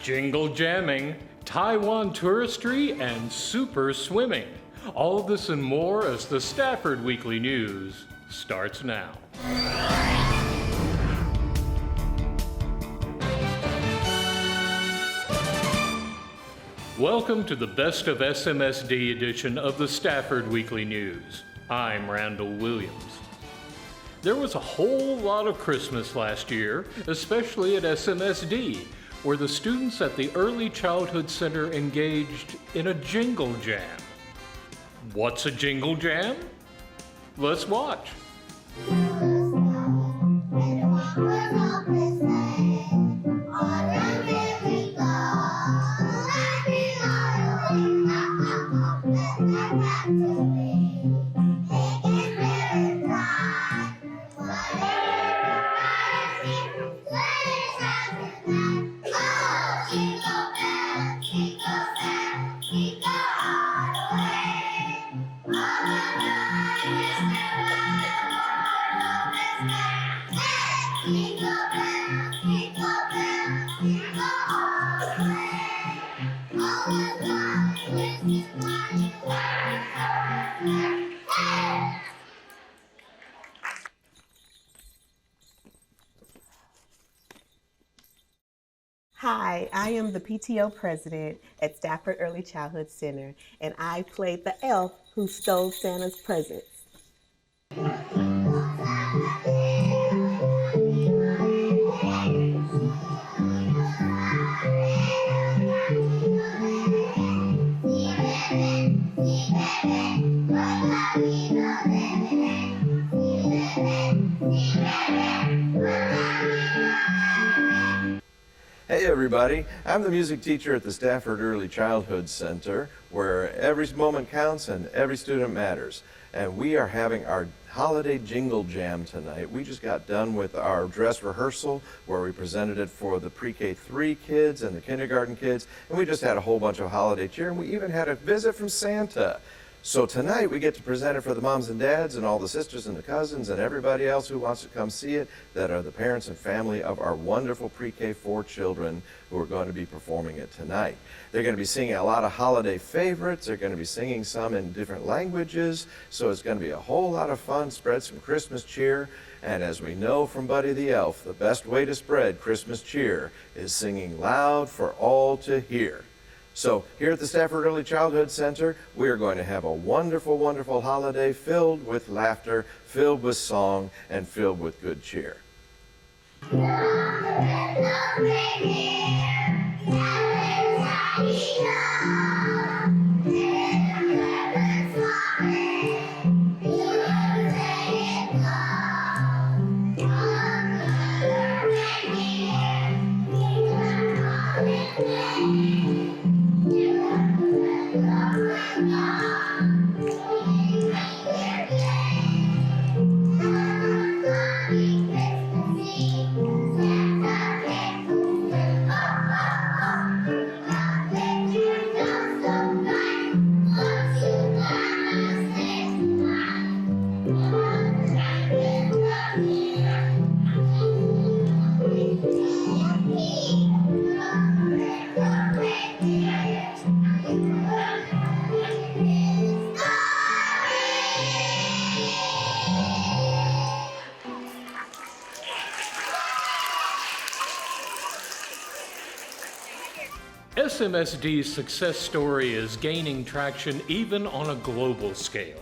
jingle jamming, Taiwan touristry, and super swimming. All this and more as the Stafford Weekly News starts now. Welcome to the Best of SMSD edition of the Stafford Weekly News. I'm Randall Williams. There was a whole lot of Christmas last year, especially at SMSD, where the students at the Early Childhood Center engaged in a jingle jam. What's a jingle jam? Let's watch. Hi, I am the PTO president at Stafford Early Childhood Center, and I played the elf who stole Santa's presents. Hey everybody, I'm the music teacher at the Stafford Early Childhood Center, where every moment counts and every student matters. And we are having our holiday jingle jam tonight. We just got done with our dress rehearsal where we presented it for the pre-K3 kids and the kindergarten kids, and we just had a whole bunch of holiday cheer, and we even had a visit from Santa. So tonight we get to present it for the moms and dads and all the sisters and the cousins and everybody else who wants to come see it that are the parents and family of our wonderful pre-K4 children who are going to be performing it tonight. They're going to be singing a lot of holiday favorites. They're going to be singing some in different languages. So it's going to be a whole lot of fun, spread some Christmas cheer. And as we know from Buddy the Elf, the best way to spread Christmas cheer is singing loud for all to hear. So here at the Stafford Early Childhood Center, we are going to have a wonderful, wonderful holiday filled with laughter, filled with song, and filled with good cheer. SMSD's success story is gaining traction even on a global scale.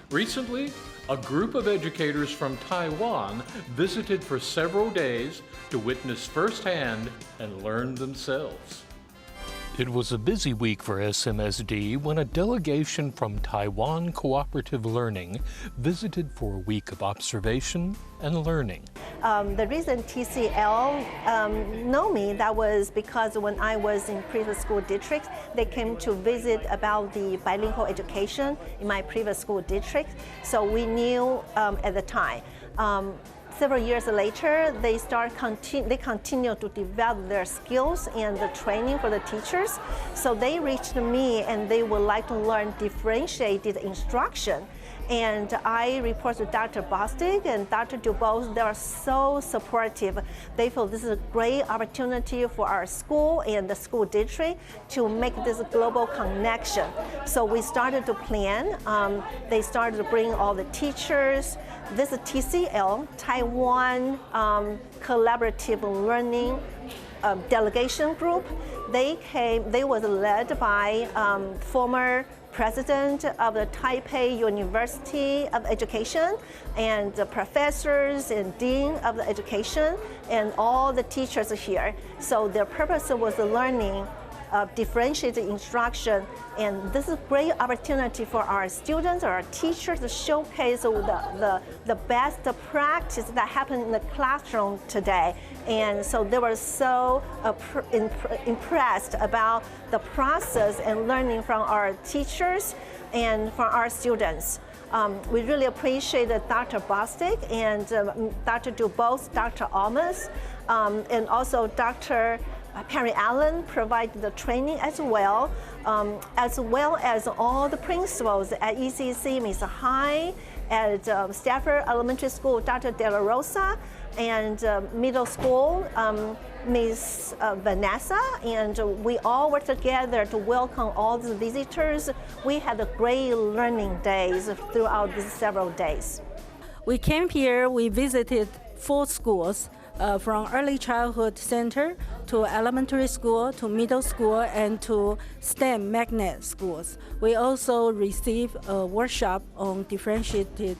Recently, a group of educators from Taiwan visited for several days to witness firsthand and learn themselves. It was a busy week for SMSD when a delegation from Taiwan Cooperative Learning visited for a week of observation and learning. The reason TCL know me, that was because when I was in previous school districts, they came to visit about the bilingual education in my previous school district. So we knew at the time. Several years later, they continue to develop their skills and the training for the teachers. So they reached me and they would like to learn differentiated instruction. And I report to Dr. Bostic and Dr. Dubose. They are so supportive. They feel this is a great opportunity for our school and the school district to make this global connection. So we started to plan. They started to bring all the teachers. This is TCL, Taiwan Collaborative Learning Delegation Group. They was led by former president of the Taipei University of Education and the professors and dean of the education and all the teachers here. So their purpose was learning differentiated instruction, and this is a great opportunity for our students or our teachers to showcase the best practice that happen in the classroom today. And so they were so impressed about the process and learning from our teachers and from our students. We really appreciate Dr. Bostic and Dr. Dubose, Dr. Almas, and also Dr. Perry Allen provided the training as well as all the principals at ECC, Ms. Hai, at Stafford Elementary School, Dr. De La Rosa, and middle school, Ms. Vanessa, and we all worked together to welcome all the visitors. We had a great learning days throughout these several days. We came here, we visited 4 schools, from early childhood center to elementary school to middle school and to STEM magnet schools. We also received a workshop on differentiated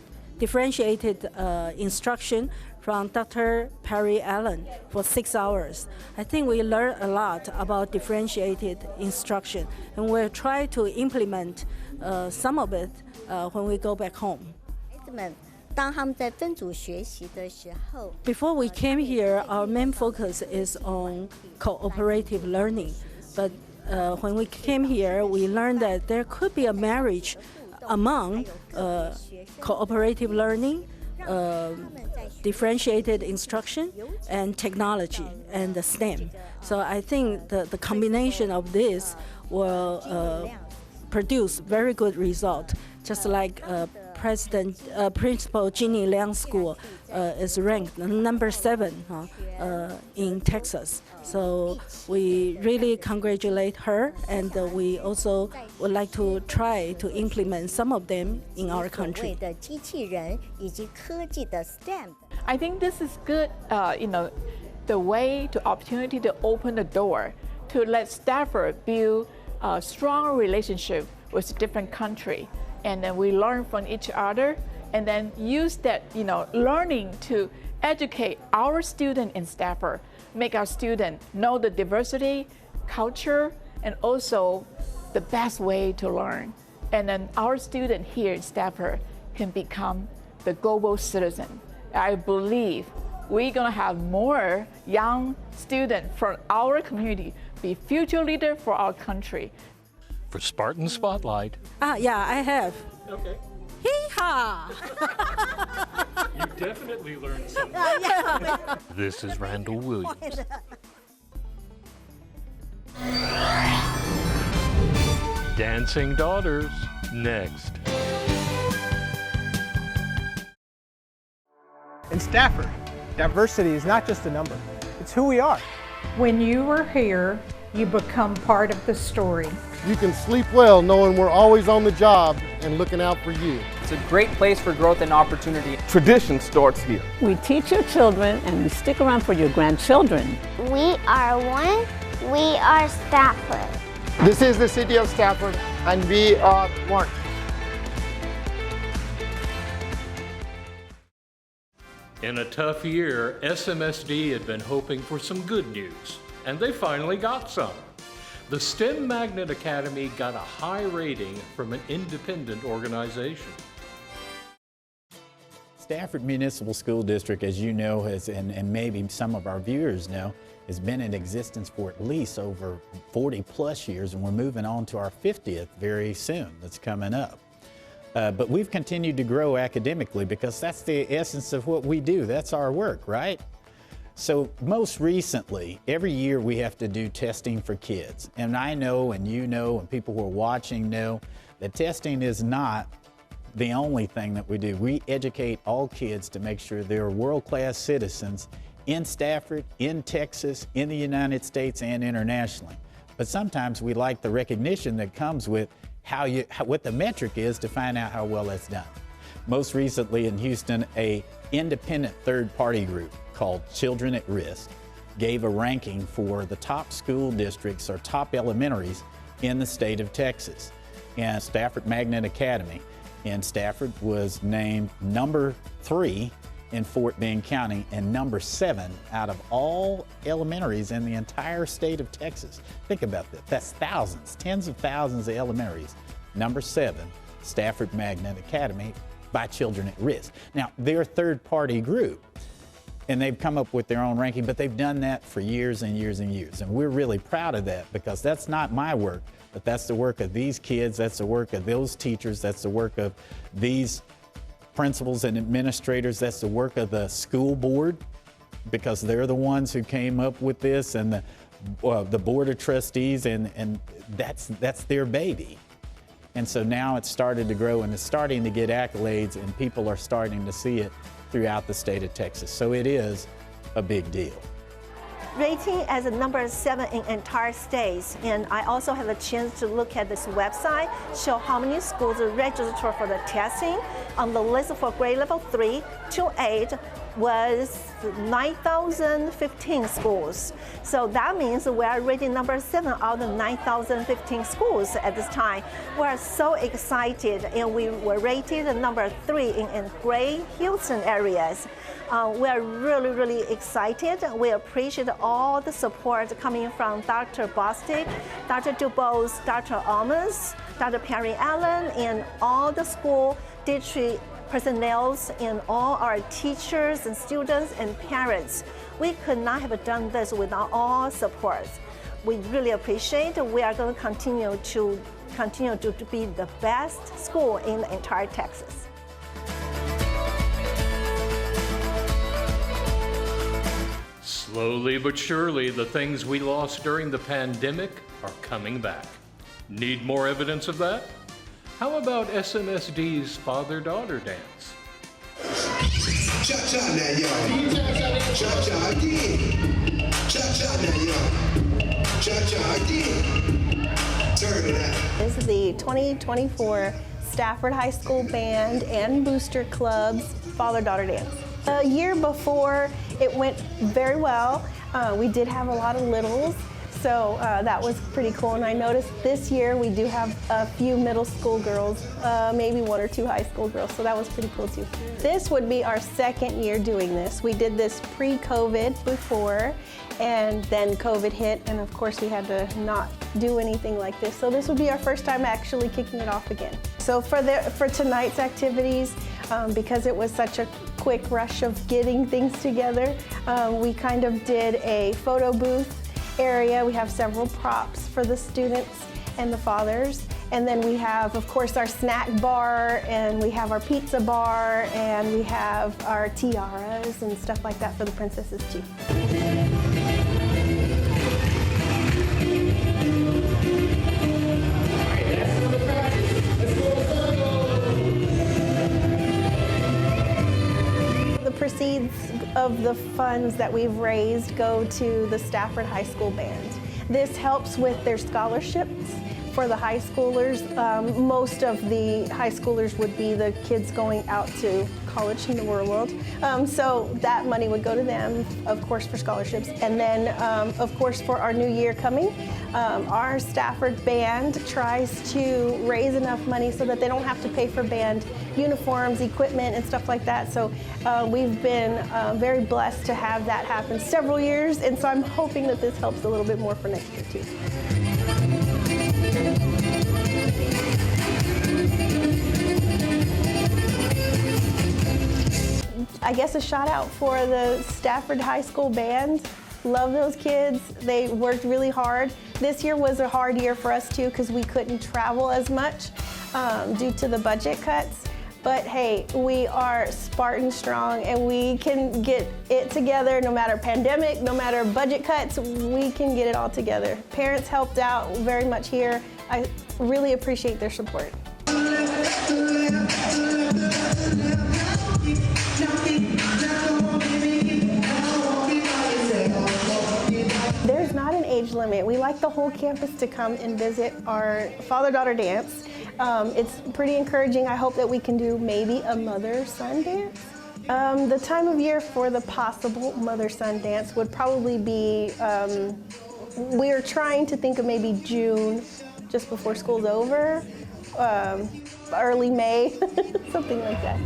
instruction from Dr. Perry Allen for 6 hours. I think we learned a lot about differentiated instruction, and we'll try to implement some of it when we go back home. Before we came here, our main focus is on cooperative learning. But when we came here, we learned that there could be a marriage among cooperative learning, differentiated instruction, and technology and the STEM. So I think the combination of this will produce very good result, just like Principal Ginny Liang School is ranked number 7 in Texas. So we really congratulate her, and we also would like to try to implement some of them in our country. I think this is good, the way to opportunity to open the door to let Stafford build a strong relationship with different country. And then we learn from each other, and then use that, learning to educate our student in Stafford, make our student know the diversity, culture, and also the best way to learn. And then our student here in Stafford can become the global citizen. I believe we're gonna have more young students from our community be future leader for our country. For Spartan Spotlight. Yeah, I have. Okay. Hee-haw! You definitely learned something. This is Randall Williams. Dancing Daughters, next. In Stafford, diversity is not just a number, it's who we are. When you are here, you become part of the story. You can sleep well knowing we're always on the job and looking out for you. It's a great place for growth and opportunity. Tradition starts here. We teach your children and we stick around for your grandchildren. We are one. We are Stafford. This is the city of Stafford, and we are one. In a tough year, SMSD had been hoping for some good news, and they finally got some. The STEM Magnet Academy got a high rating from an independent organization. Stafford Municipal School District, as you know, and maybe some of our viewers know, has been in existence for at least over 40 plus years, and we're moving on to our 50th very soon. That's coming up. But we've continued to grow academically because that's the essence of what we do. That's our work, right? So most recently, every year we have to do testing for kids. And I know, and you know, and people who are watching know that testing is not the only thing that we do. We educate all kids to make sure they're world-class citizens in Stafford, in Texas, in the United States, and internationally. But sometimes we like the recognition that comes with what the metric is to find out how well that's done. Most recently in Houston, an independent third-party group called Children at Risk gave a ranking for the top school districts or top elementaries in the state of Texas. And Stafford Magnet Academy in Stafford was named number 3 in Fort Bend County and number 7 out of all elementaries in the entire state of Texas. Think about that. That's thousands, tens of thousands of elementaries. Number 7, Stafford Magnet Academy by Children at Risk. Now, they're a third-party group, and they've come up with their own ranking, but they've done that for years and years and years. And we're really proud of that because that's not my work, but that's the work of these kids, that's the work of those teachers, that's the work of these principals and administrators, that's the work of the school board, because they're the ones who came up with this, and the board of trustees, and that's their baby. And so now it's started to grow and it's starting to get accolades, and people are starting to see it throughout the state of Texas. So it is a big deal. Rating as a number 7 in entire states, and I also have a chance to look at this website, show how many schools are registered for the testing. On the list for grade level 3 to 8 was 9,015 schools. So that means we are rating number 7 out of 9,015 schools at this time. We are so excited, and we were rated number 3 in Gray, Houston areas. We are really, really excited. We appreciate all the support coming from Dr. Bostic, Dr. Dubose, Dr. Almas, Dr. Perry Allen, and all the school district personnel, and all our teachers and students and parents. We could not have done this without all support. We really appreciate it. We are going to continue to be the best school in the entire Texas. Slowly but surely, the things we lost during the pandemic are coming back. Need more evidence of that? How about SMSD's father-daughter dance? Cha-cha now, y'all. Cha-cha again. Cha-cha now, y'all. Cha-cha again. Turn it out. This is the 2024 Stafford High School Band and Booster Club's father-daughter dance. A year before, it went very well. We did have a lot of littles, so that was pretty cool. And I noticed this year we do have a few middle school girls, maybe 1 or 2 high school girls, so that was pretty cool too. This would be our 2nd year doing this. We did this pre-COVID before, and then COVID hit, and of course we had to not do anything like this. So this would be our first time actually kicking it off again. So for tonight's activities, because it was such a quick rush of getting things together, we kind of did a photo booth area. We have several props for the students and the fathers. And then we have, of course, our snack bar, and we have our pizza bar, and we have our tiaras and stuff like that for the princesses too. The proceeds of the funds that we've raised go to the Stafford High School Band. This helps with their scholarships for the high schoolers. Most of the high schoolers would be the kids going out to college in the world. So that money would go to them, of course, for scholarships. And then, of course, for our new year coming, our Stafford Band tries to raise enough money so that they don't have to pay for band uniforms, equipment, and stuff like that. So we've been very blessed to have that happen several years, and so I'm hoping that this helps a little bit more for next year too. I guess a shout out for the Stafford High School Band. Love those kids. They worked really hard. This year was a hard year for us too because we couldn't travel as much due to the budget cuts. But hey, we are Spartan strong and we can get it together no matter pandemic, no matter budget cuts, we can get it all together. Parents helped out very much here. I really appreciate their support. environment. We like the whole campus to come and visit our father-daughter dance. It's pretty encouraging. I hope that we can do maybe a mother-son dance. The time of year for the possible mother-son dance would probably be, we're trying to think of maybe June, just before school's over, early May, something like that.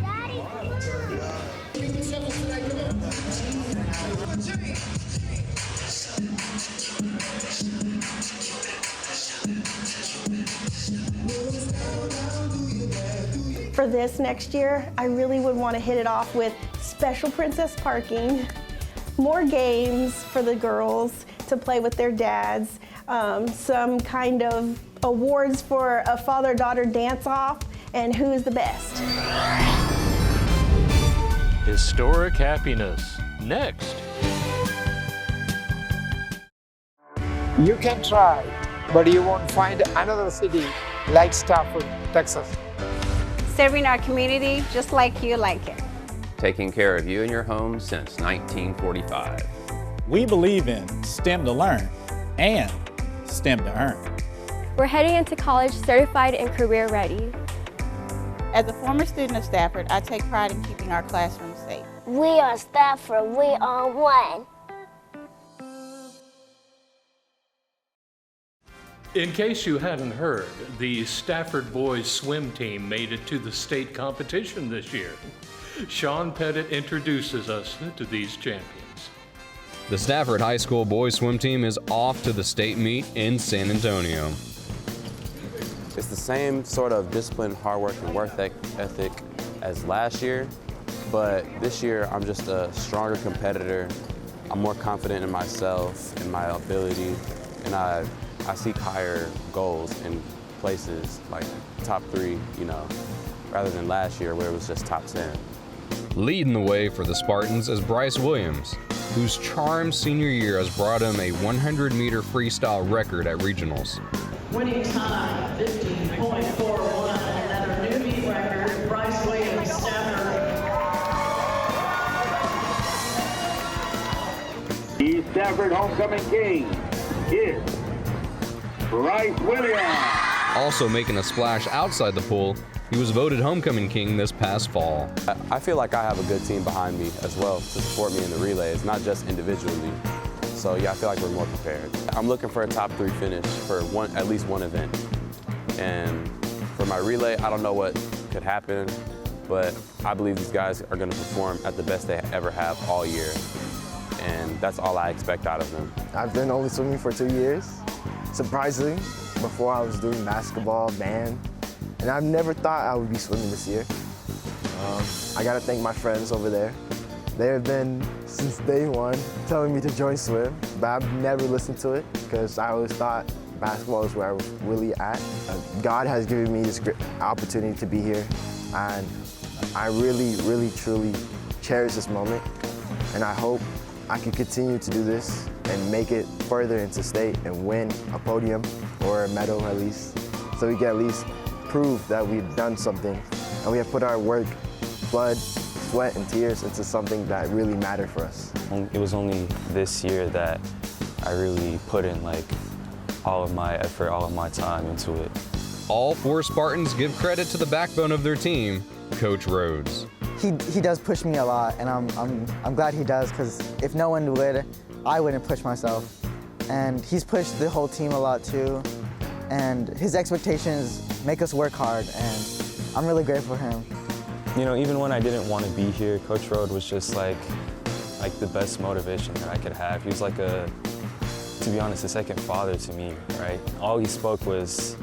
For this next year, I really would want to hit it off with special princess parking, more games for the girls to play with their dads, some kind of awards for a father-daughter dance-off, and who is the best. Historic happiness. Next. You can try, but you won't find another city like Stafford, Texas. Serving our community just like you like it. Taking care of you and your home since 1945. We believe in STEM to learn and STEM to earn. We're heading into college certified and career ready. As a former student of Stafford, I take pride in keeping our classrooms safe. We are Stafford, we are one. In case you hadn't heard, the Stafford boys swim team made it to the state competition this year. Sean Pettit introduces us to these champions. The Stafford High School boys swim team is off to the state meet in San Antonio. It's the same sort of discipline, hard work, and work ethic as last year, but this year I'm just a stronger competitor. I'm more confident in myself and my ability, and I seek higher goals in places like top 3, rather than last year where it was just top 10. Leading the way for the Spartans is Bryce Williams, whose charmed senior year has brought him a 100-meter freestyle record at regionals. Winning time, 15.41, another new meet record, Bryce Williams, Stafford. The Stafford homecoming king is Bryce Williams. Also making a splash outside the pool, he was voted homecoming king this past fall. I feel like I have a good team behind me as well to support me in the relays, not just individually. So yeah, I feel like we're more prepared. I'm looking for a top 3 finish for at least one event. And for my relay, I don't know what could happen, but I believe these guys are going to perform at the best they ever have all year. And that's all I expect out of them. I've been only swimming for 2 years. Surprisingly, before I was doing basketball, band, and I've never thought I would be swimming this year. I gotta thank my friends over there. They have been, since day one, telling me to join swim, but I've never listened to it because I always thought basketball is where I was really at. God has given me this great opportunity to be here, and I really, really, truly cherish this moment, and I hope I can continue to do this and make it further into state and win a podium or a medal at least, so we can at least prove that we've done something and we have put our work, blood, sweat, and tears into something that really mattered for us. It was only this year that I really put in all of my effort, all of my time into it. All 4 Spartans give credit to the backbone of their team, Coach Rhodes. He does push me a lot, and I'm glad he does, because if no one would, I wouldn't push myself. And he's pushed the whole team a lot too, and his expectations make us work hard, and I'm really grateful for him. Even when I didn't want to be here, Coach Rhodes was just like the best motivation that I could have. He was to be honest, a second father to me, right? All he spoke was,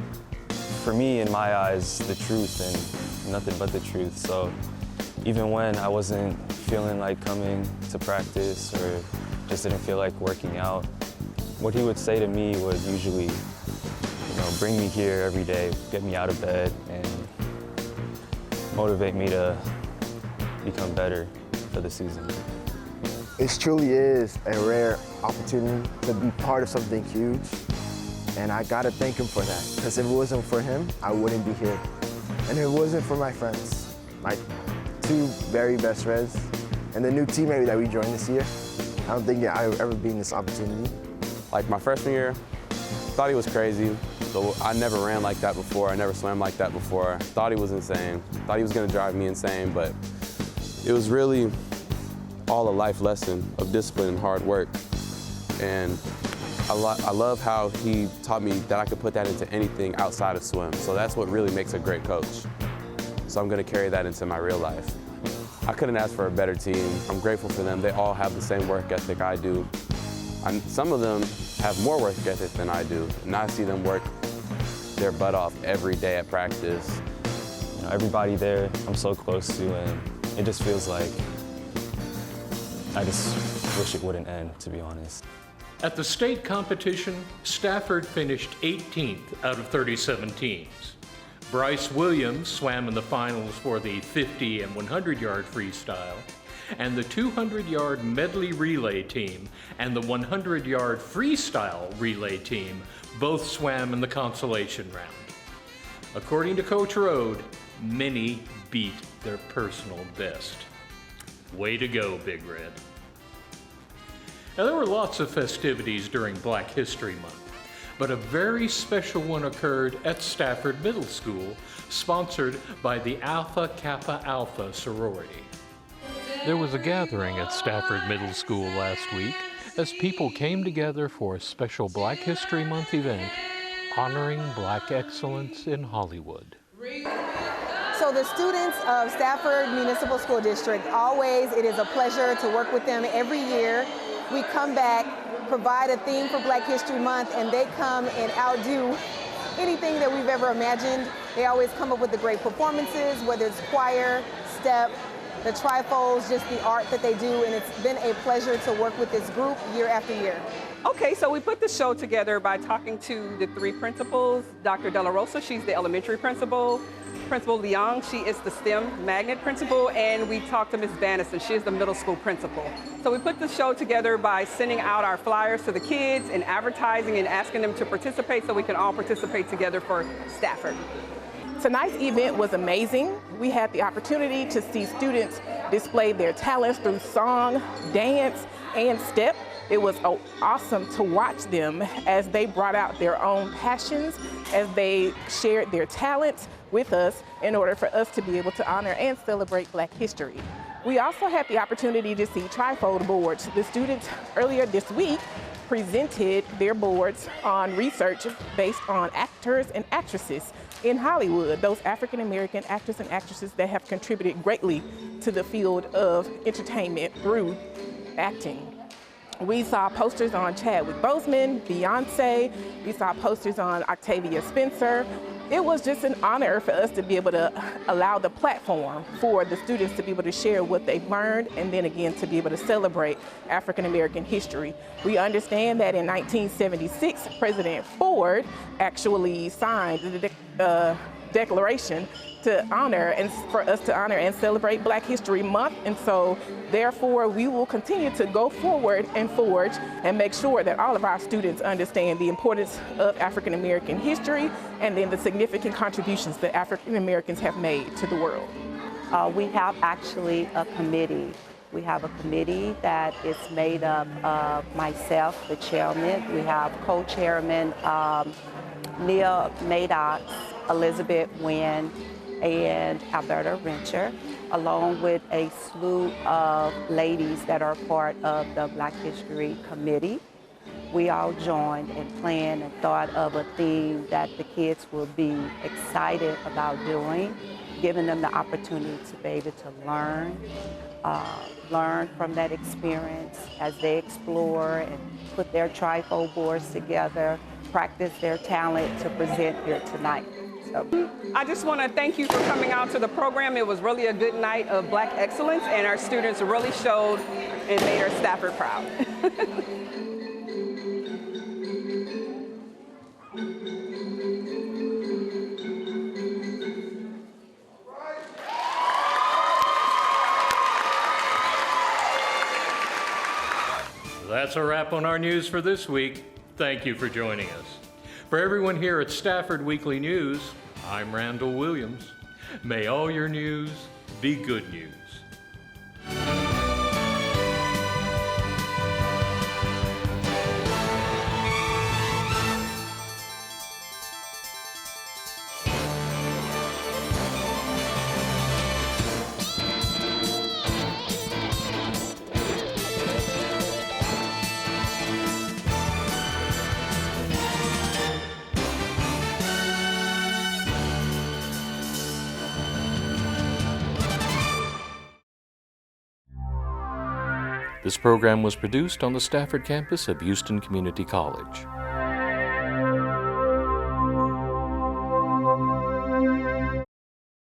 for me, in my eyes, the truth and nothing but the truth. So even when I wasn't feeling like coming to practice or just didn't feel like working out, what he would say to me would usually, bring me here every day, get me out of bed, and motivate me to become better for the season. It truly is a rare opportunity to be part of something huge, and I gotta thank him for that, because if it wasn't for him, I wouldn't be here. And if it wasn't for my friends, my 2 very best friends, and the new teammate that we joined this year, I don't think I would ever be in this opportunity. My freshman year, Thought he was crazy. I never ran like that before. I never swam like that before. Thought he was insane. Thought he was going to drive me insane, but it was really all a life lesson of discipline and hard work. And I love how he taught me that I could put that into anything outside of swim. So that's what really makes a great coach. So I'm going to carry that into my real life. I couldn't ask for a better team. I'm grateful for them. They all have the same work ethic I do. Some of them have more work ethic than I do, and I see them work their butt off every day at practice. You know, everybody there I'm so close to, and it just feels like I just wish it wouldn't end, to be honest. At the state competition, Stafford finished 18th out of 37 teams. Bryce Williams swam in the finals for the 50 and 100-yard freestyle, and the 200-yard medley relay team and the 100-yard freestyle relay team both swam in the consolation round. According to Coach Rode, many beat their personal best. Way to go, Big Red. Now, there were lots of festivities during Black History Month, but a very special one occurred at Stafford Middle School, sponsored by the Alpha Kappa Alpha sorority. There was a gathering at Stafford Middle School last week as people came together for a special Black History Month event honoring Black excellence in Hollywood. So the students of Stafford Municipal School District, it is a pleasure to work with them every year. We come back, provide a theme for Black History Month, and they come and outdo anything that we've ever imagined. They always come up with the great performances, whether it's choir, step, the trifolds, just the art that they do, and it's been a pleasure to work with this group year after year. Okay, so we put the show together by talking to the three principals. Dr. De La Rosa, she's the elementary principal. Principal Leong, she is the STEM magnet principal, and we talked to Ms. Banniston, she is the middle school principal. So we put the show together by sending out our flyers to the kids and advertising and asking them to participate so we can all participate together for Stafford. Tonight's event was amazing. We had the opportunity to see students display their talents through song, dance, and step. It was awesome to watch them as they brought out their own passions, as they shared their talents with us in order for us to be able to honor and celebrate Black history. We also had the opportunity to see trifold boards. The students earlier this week presented their boards on research based on actors and actresses in Hollywood, those African American actors and actresses that have contributed greatly to the field of entertainment through acting. We saw posters on Chadwick Boseman, Beyonce. We saw posters on Octavia Spencer. It was just an honor for us to be able to allow the platform for the students to be able to share what they've learned, and then again to be able to celebrate African American history. We understand that in 1976, President Ford actually signed the declaration to honor and for us to honor and celebrate Black History Month, and so therefore we will continue to go forward and forge and make sure that all of our students understand the importance of African American history and then the significant contributions that African Americans have made to the world. We have actually a committee. We have a committee that is made up of myself, the chairman. We have co-chairman Neil Maddox, Elizabeth Wynn, and Alberta Rencher, along with a slew of ladies that are part of the Black History Committee. We all joined and planned and thought of a theme that the kids will be excited about doing, giving them the opportunity to be able to learn from that experience as they explore and put their trifold boards together, practice their talent to present here tonight. I just want to thank you for coming out to the program. It was really a good night of Black excellence, and our students really showed and made our Stafford proud. That's a wrap on our news for this week. Thank you for joining us. For everyone here at Stafford Weekly News, I'm Randall Williams. May all your news be good news. This program was produced on the Stafford campus of Houston Community College.